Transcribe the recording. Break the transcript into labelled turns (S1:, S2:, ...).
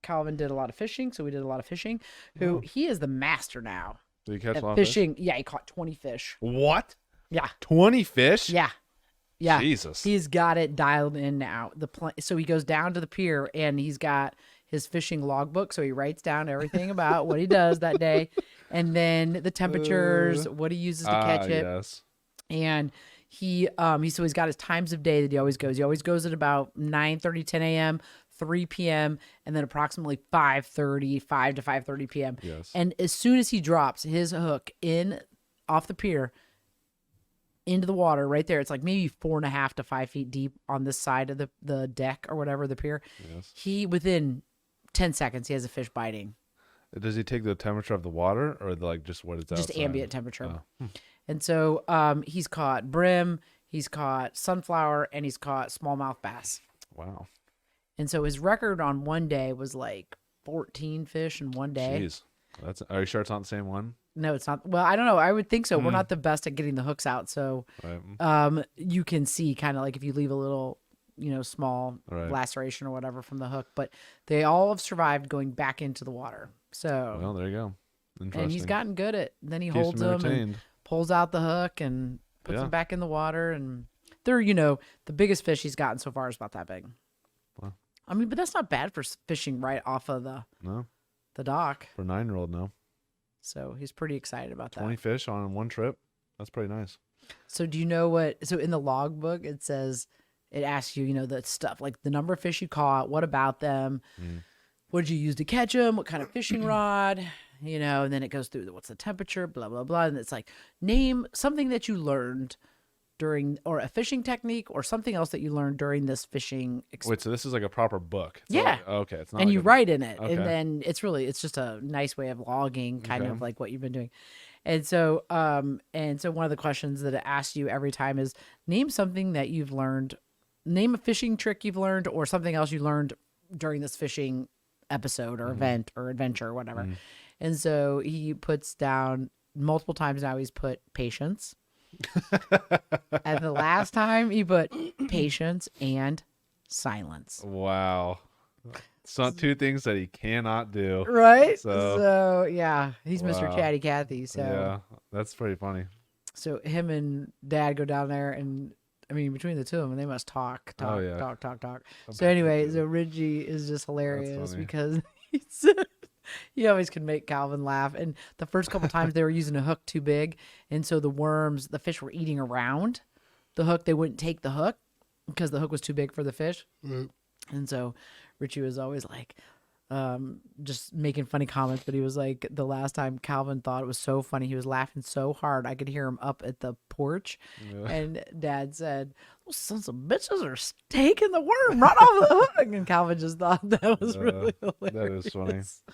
S1: Calvin did a lot of fishing, so we did a lot of fishing. He is the master now
S2: Did you catch
S1: at
S2: a lot of fish?
S1: fishing. Yeah, he caught 20 fish.
S2: What?
S1: Yeah,
S2: 20 fish?
S1: yeah, yeah.
S2: Jesus.
S1: He's got it dialed in now. So he goes down to the pier and he's got his fishing logbook. So he writes down everything about what he does that day, and then the temperatures, what he uses to catch it.
S2: Yes.
S1: And he's got his times of day that he always goes. He always goes at about 9:30, 10 a.m., 3 p.m., and then approximately 5:30, 5 to 5:30 p.m.
S2: Yes.
S1: And as soon as he drops his hook in off the pier into the water right there, it's like maybe 4.5 to 5 feet deep on this side of the deck or whatever, the pier.
S2: Yes.
S1: He, within 10 seconds, he has a fish biting.
S2: Does he take the temperature of the water or just what it's
S1: Just
S2: outside?
S1: ambient temperature.
S2: Oh.
S1: And so he's caught brim, he's caught sunflower, and he's caught smallmouth bass.
S2: Wow.
S1: And so his record on one day was like 14 fish in one day.
S2: Jeez. Are you sure it's not the same one?
S1: No, it's not. Well, I don't know. I would think so. We're not the best at getting the hooks out. So
S2: Right.
S1: you can see kind of like if you leave a little, small
S2: Right.
S1: laceration or whatever from the hook. But they all have survived going back into the water. So,
S2: Well, there you go. Interesting.
S1: and he's gotten good at, then he
S2: Keeps
S1: holds
S2: him
S1: them and
S2: entertained.
S1: pulls out the hook and puts
S2: Yeah.
S1: them back in the water. And they're, the biggest fish he's gotten so far is about that big.
S2: Wow.
S1: I mean, but that's not bad for fishing right off of
S2: No,
S1: the dock.
S2: for a 9-year-old, no.
S1: So he's pretty excited about that.
S2: 20 fish on one trip. That's pretty nice.
S1: So do you know what? So in the logbook, it says, it asks you, the stuff like the number of fish you caught, what about them, what did you use to catch them, what kind of fishing rod, and then it goes through what's the temperature, blah blah blah, and it's like name something that you learned during, or a fishing technique, or something else that you learned during this fishing
S2: Wait, so this is like a proper book? It's
S1: Yeah.
S2: okay. It's not
S1: and
S2: like
S1: you
S2: a-
S1: write in it,
S2: Okay.
S1: and then it's just a nice way of logging kind
S2: Okay.
S1: of like what you've been doing. And so one of the questions that it asks you every time is name something that you've learned, name a fishing trick you've learned or something else you learned during this fishing episode or event or adventure or whatever. And so he puts down multiple times now, he's put patience. And the last time he put patience and silence.
S2: Wow. It's not two things that he cannot do.
S1: Right?
S2: So-
S1: So yeah, he's Mr.
S2: Wow.
S1: Chatty Cathy. So
S2: Yeah, that's pretty funny.
S1: so him and Dad go down there, and I mean between the two of them, they must talk.
S2: Oh, yeah.
S1: So anyway, so Richie is just hilarious
S2: funny.
S1: because he always can make Calvin laugh. And the first couple times they were using a hook too big, and so the fish were eating around the hook. They wouldn't take the hook because the hook was too big for the fish. And so Richie was always like, just making funny comments, but he was like, the last time Calvin thought it was so funny, he was laughing so hard I could hear him up at the porch.
S2: Yeah.
S1: And Dad said, "Those sons of bitches are taking the worm right off the hook." And Calvin just thought that was really hilarious.
S2: That is funny.